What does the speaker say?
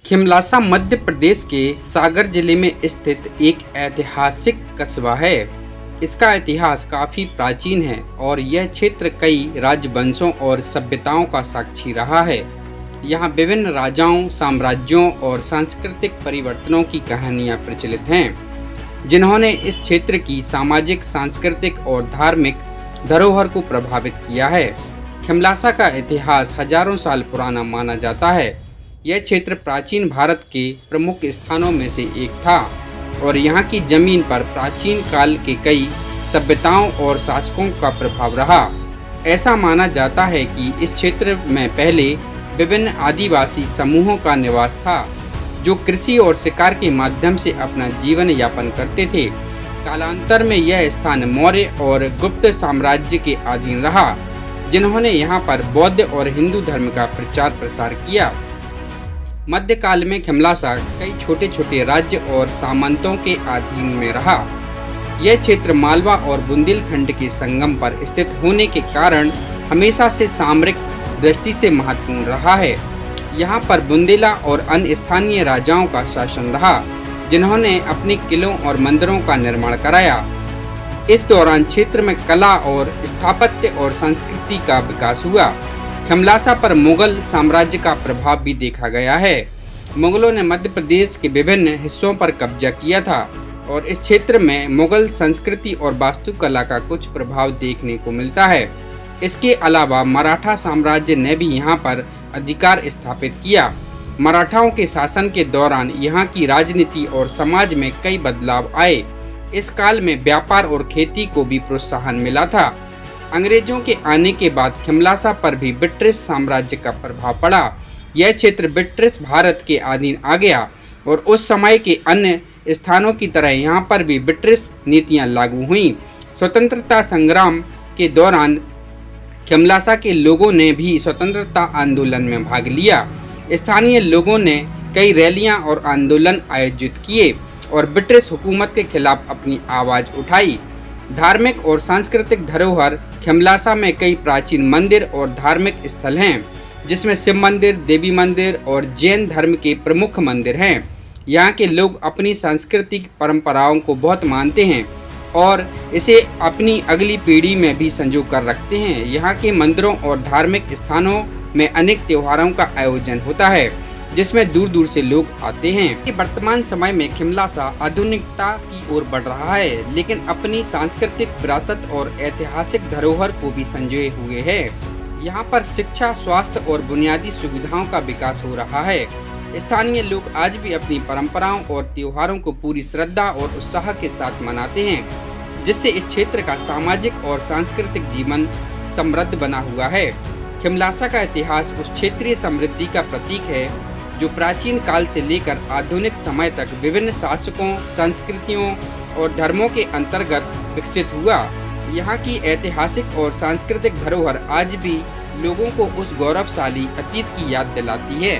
खिमलासा मध्य प्रदेश के सागर जिले में स्थित एक ऐतिहासिक कस्बा है। इसका इतिहास काफी प्राचीन है और यह क्षेत्र कई राजवंशों और सभ्यताओं का साक्षी रहा है। यहाँ विभिन्न राजाओं, साम्राज्यों और सांस्कृतिक परिवर्तनों की कहानियाँ प्रचलित हैं, जिन्होंने इस क्षेत्र की सामाजिक, सांस्कृतिक और धार्मिक धरोहर को प्रभावित किया है। खिमलासा का इतिहास हजारों साल पुराना माना जाता है। यह क्षेत्र प्राचीन भारत के प्रमुख स्थानों में से एक था और यहाँ की जमीन पर प्राचीन काल के कई सभ्यताओं और शासकों का प्रभाव रहा। ऐसा माना जाता है कि इस क्षेत्र में पहले विभिन्न आदिवासी समूहों का निवास था, जो कृषि और शिकार के माध्यम से अपना जीवन यापन करते थे। कालांतर में यह स्थान मौर्य और गुप्त साम्राज्य के अधीन रहा, जिन्होंने यहाँ पर बौद्ध और हिंदू धर्म का प्रचार प्रसार किया। मध्यकाल में खिमलासा कई छोटे छोटे राज्य और सामंतों के अधीन में रहा। यह क्षेत्र मालवा और बुंदेलखंड के संगम पर स्थित होने के कारण हमेशा से सामरिक दृष्टि से महत्वपूर्ण रहा है। यहाँ पर बुंदेला और अन्य स्थानीय राजाओं का शासन रहा, जिन्होंने अपने किलों और मंदिरों का निर्माण कराया। इस दौरान क्षेत्र में कला और स्थापत्य और संस्कृति का विकास हुआ। खिमलासा पर मुगल साम्राज्य का प्रभाव भी देखा गया है। मुगलों ने मध्य प्रदेश के विभिन्न हिस्सों पर कब्जा किया था और इस क्षेत्र में मुगल संस्कृति और वास्तुकला का कुछ प्रभाव देखने को मिलता है। इसके अलावा मराठा साम्राज्य ने भी यहाँ पर अधिकार स्थापित किया। मराठाओं के शासन के दौरान यहाँ की राजनीति और समाज में कई बदलाव आए। इस काल में व्यापार और खेती को भी प्रोत्साहन मिला था। अंग्रेजों के आने के बाद खिमलासा पर भी ब्रिटिश साम्राज्य का प्रभाव पड़ा। यह क्षेत्र ब्रिटिश भारत के अधीन आ गया और उस समय के अन्य स्थानों की तरह यहाँ पर भी ब्रिटिश नीतियाँ लागू हुईं। स्वतंत्रता संग्राम के दौरान खिमलासा के लोगों ने भी स्वतंत्रता आंदोलन में भाग लिया। स्थानीय लोगों ने कई रैलियां और आंदोलन आयोजित किए और ब्रिटिश हुकूमत के खिलाफ अपनी आवाज़ उठाई। धार्मिक और सांस्कृतिक धरोहर खिमलासा में कई प्राचीन मंदिर और धार्मिक स्थल हैं, जिसमें शिव मंदिर, देवी मंदिर और जैन धर्म के प्रमुख मंदिर हैं। यहाँ के लोग अपनी सांस्कृतिक परंपराओं को बहुत मानते हैं और इसे अपनी अगली पीढ़ी में भी संजो कर रखते हैं। यहाँ के मंदिरों और धार्मिक स्थानों में अनेक त्योहारों का आयोजन होता है, जिसमें दूर दूर से लोग आते हैं। कि वर्तमान समय में खिमलासा आधुनिकता की ओर बढ़ रहा है, लेकिन अपनी सांस्कृतिक विरासत और ऐतिहासिक धरोहर को भी संजोए हुए है। यहाँ पर शिक्षा, स्वास्थ्य और बुनियादी सुविधाओं का विकास हो रहा है। स्थानीय लोग आज भी अपनी परंपराओं और त्योहारों को पूरी श्रद्धा और उत्साह के साथ मनाते हैं, जिससे इस क्षेत्र का सामाजिक और सांस्कृतिक जीवन समृद्ध बना हुआ है। खिमलासा का इतिहास उस क्षेत्रीय समृद्धि का प्रतीक है जो प्राचीन काल से लेकर आधुनिक समय तक विभिन्न शासकों, संस्कृतियों और धर्मों के अंतर्गत विकसित हुआ। यहाँ की ऐतिहासिक और सांस्कृतिक धरोहर आज भी लोगों को उस गौरवशाली अतीत की याद दिलाती है।